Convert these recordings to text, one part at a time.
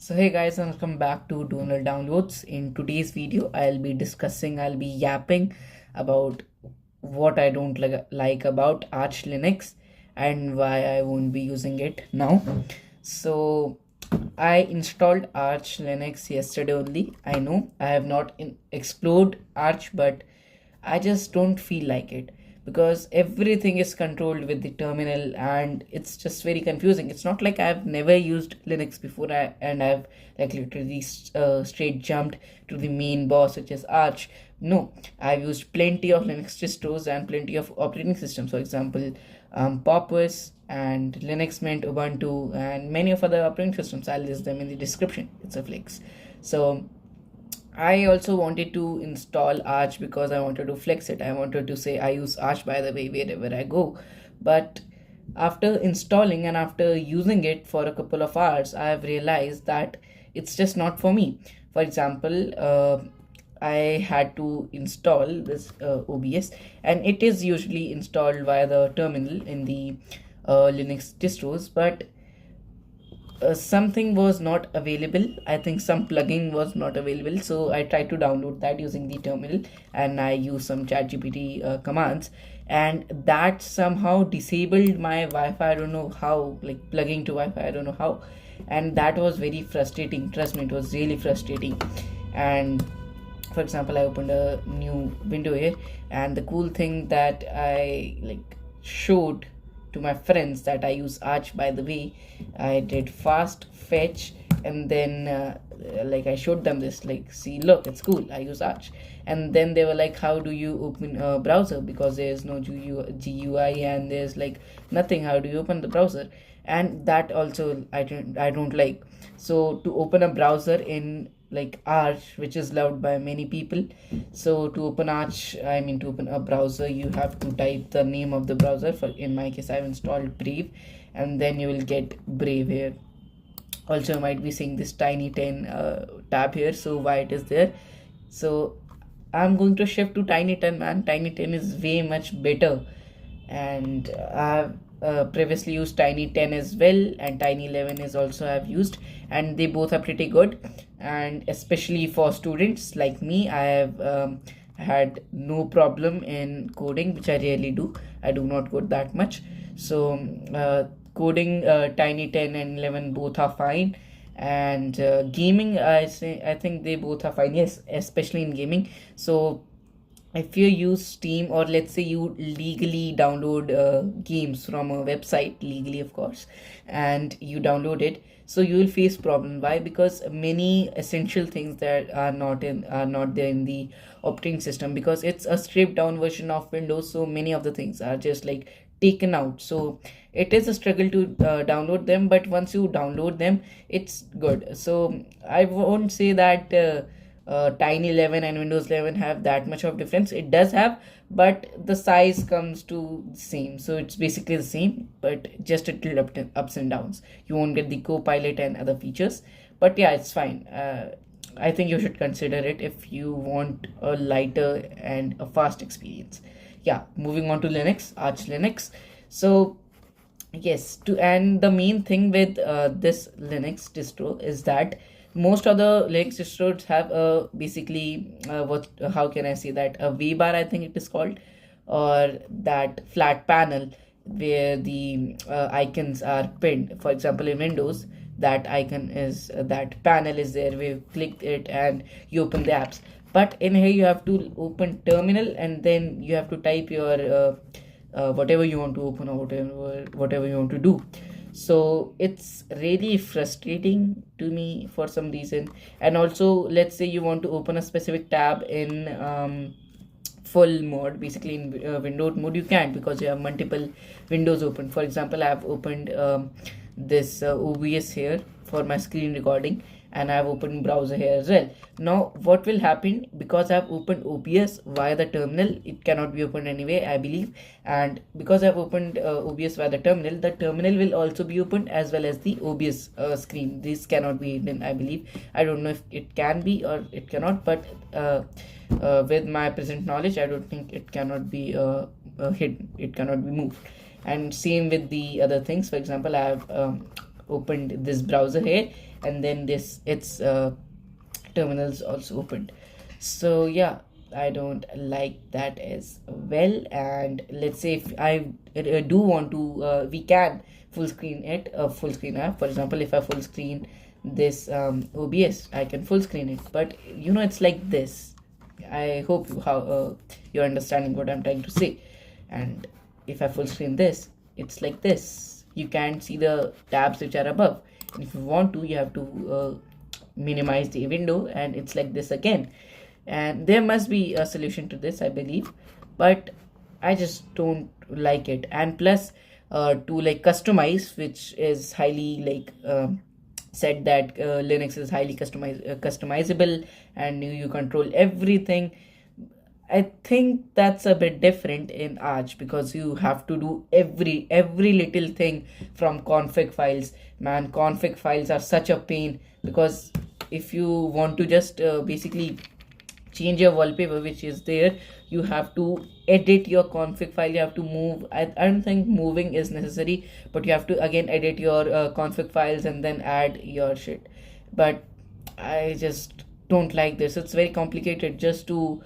So hey guys, and welcome back to Donal Downloads. In today's video, I'll be yapping about what I don't like about Arch Linux and why I won't be using it now. So I installed Arch Linux yesterday only. I know I have not explored Arch, but I just don't feel like it because everything is controlled with the terminal and it's just very confusing. It's not like I've never used Linux before and I've like literally straight jumped to the main boss, which is Arch. No, I've used plenty of Linux distros and plenty of operating systems. For example, Popus and Linux Mint, Ubuntu, and many of other operating systems. I'll list them in the description. It's a flex. So I also wanted to install Arch because I wanted to flex it. I wanted to say I use Arch by the way wherever I go. But after installing and after using it for a couple of hours, I have realized that it's just not for me. For example, I had to install this OBS, and it is usually installed via the terminal in the Linux distros, but something was not available. I think some plugin was not available, so I tried to download that using the terminal and I used some ChatGPT commands, and that somehow disabled my Wi-Fi. I don't know how, like plugging to Wi-Fi, I don't know how, and that was very frustrating. Trust me, it was really frustrating. And for example, I opened a new window here, and the cool thing that I like showed to my friends that I use Arch by the way. I did fast fetch, and then like I showed them this, like, see, look, it's cool, I use Arch. And then they were like, how do you open a browser, because there's no GUI and there's like nothing, how do you open the browser? And that also I don't like. So to open a browser in like Arch, which is loved by many people, so to open Arch, I mean to open a browser, you have to type the name of the browser. For in my case, I've installed Brave, and then you will get Brave here. Also, you might be seeing this Tiny 10 tab here. So why it is there? So I'm going to shift to Tiny 10, man. Tiny 10 is way much better, and I've previously used Tiny 10 as well, and Tiny 11 is also I've used, and they both are pretty good. And especially for students like me, I have had no problem in coding, which I rarely do. I do not code that much. So coding, Tiny 10 and 11 both are fine. And gaming, I think they both are fine, yes, especially in gaming. So if you use Steam, or let's say you legally download games from a website, legally of course, and you download it, so you will face problem. Why? Because many essential things that are not there in the operating system, because it's a stripped down version of Windows, so many of the things are just like taken out. So it is a struggle to download them, but once you download them, it's good. So I won't say that Tiny 11 and Windows 11 have that much of difference. It does have, but the size comes to the same, so it's basically the same, but just a little ups and downs. You won't get the Copilot and other features, but yeah, it's fine. I think you should consider it if you want a lighter and a fast experience. Yeah, moving on to Linux, Arch Linux. So yes, to and the main thing with this Linux distro is that most of the Linux distros have a basically what how can I say that, a V bar, I think it is called, or that flat panel where the icons are pinned. For example, in Windows, that icon is that panel is there. We click it and you open the apps. But in here you have to open terminal, and then you have to type your whatever you want to open, or whatever you want to do. So it's really frustrating to me for some reason. And also, let's say you want to open a specific tab in full mode, basically in windowed mode, you can't, because you have multiple windows open. For example, I have opened this OBS here for my screen recording, and I have opened browser here as well. Now what will happen, because I have opened OBS via the terminal, it cannot be opened anyway, I believe. And because I have opened OBS via the terminal will also be opened, as well as the OBS screen. This cannot be hidden, I believe. I don't know if it can be or it cannot, but with my present knowledge, I don't think it cannot be hidden, it cannot be moved. And same with the other things. For example, I have opened this browser here, and then this its terminals also opened. So yeah, I don't like that as well. And let's say if I do want to we can full screen it, a full screen app. For example, if I full screen this OBS, I can full screen it, but you know, it's like this. I hope you're understanding what I'm trying to say. And if I full screen this, it's like this. You can't see the tabs which are above, and if you want to, you have to minimize the window, and it's like this again. And there must be a solution to this, I believe, but I just don't like it. And plus, to like customize, which is highly like said that Linux is highly customizable, and you control everything. I think that's a bit different in Arch, because you have to do every little thing from config files. Man, config files are such a pain, because if you want to just basically change your wallpaper which is there, you have to edit your config file. You have to move. I don't think moving is necessary, but you have to again edit your config files and then add your shit. But I just don't like this. It's very complicated just to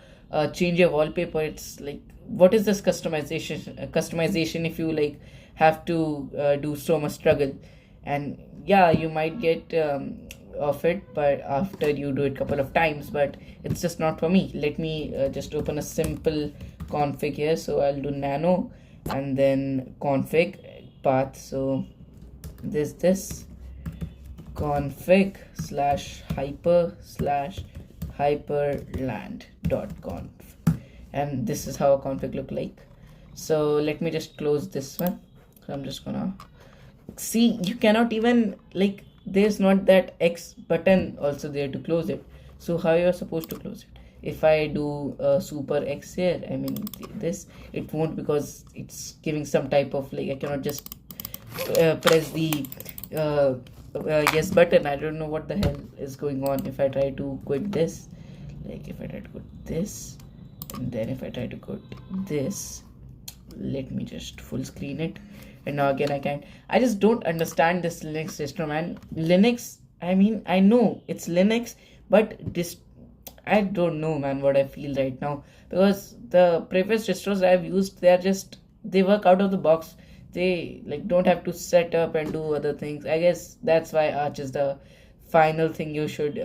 change your wallpaper. It's like, what is this customization if you like have to do so much struggle? And yeah, you might get of it, but after you do it couple of times, but it's just not for me. Let me just open a simple config here. So I'll do nano and then config path. So this config /hyper/hyperland.conf, and this is how a config look like. So let me just close this one. So I'm just gonna see, you cannot even like, there's not that X button also there to close it. So how you're supposed to close it? If I do super X here, I mean this, it won't, because it's giving some type of like, I cannot just press the yes button. I don't know what the hell is going on. If I try to quit this, like if I try to quit this, and then if I try to quit this, let me just full screen it, and now again I can't. I just don't understand this Linux system. And Linux, I mean, I know it's Linux, but this, I don't know, man, what I feel right now, because the previous distros I've used, they work out of the box. They like don't have to set up and do other things. I guess that's why Arch is the final thing you should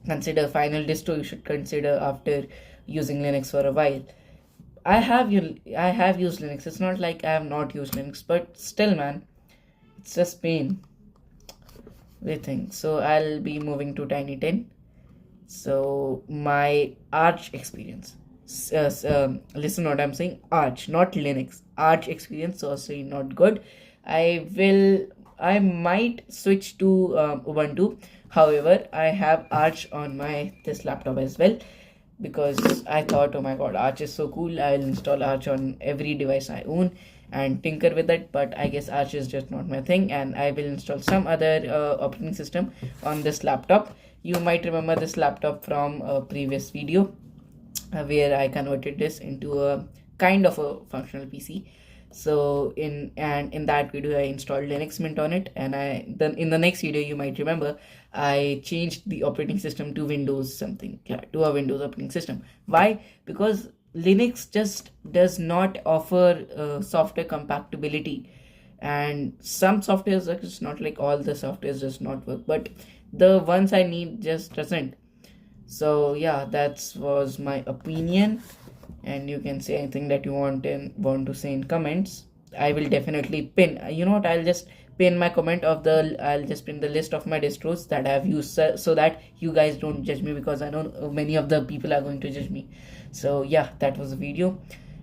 consider, final distro you should consider after using Linux for a while. I have used Linux. It's not like I have not used Linux, but still, man, it's just pain. Everything. So I'll be moving to Tiny 10. So my Arch experience. Listen what I'm saying. Arch, not Linux. Arch experience also not good. I might switch to Ubuntu. However, I have Arch on this laptop as well, because I thought, oh my god, Arch is so cool, I'll install Arch on every device I own and tinker with it. But I guess Arch is just not my thing, and I will install some other operating system on this laptop. You might remember this laptop from a previous video where I converted this into a kind of a functional PC. So in that video I installed Linux Mint on it, and then in the next video you might remember I changed the operating system to Windows something, yeah, to a Windows operating system. Why? Because Linux just does not offer software compatibility, and some softwares, it's not like all the softwares does not work, but the ones I need just doesn't. So yeah, that was my opinion, and you can say anything that you want to say in comments. I will definitely pin, you know what, I'll just pin my comment of I'll just pin the list of my distros that I have used, so that you guys don't judge me, because I know many of the people are going to judge me. So yeah, that was the video.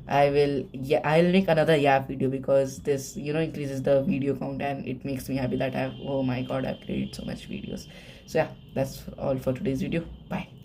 I'll make another Yap video, because this increases the video count, and it makes me happy that oh my god, I've created so much videos. So yeah, that's all for today's video. Bye.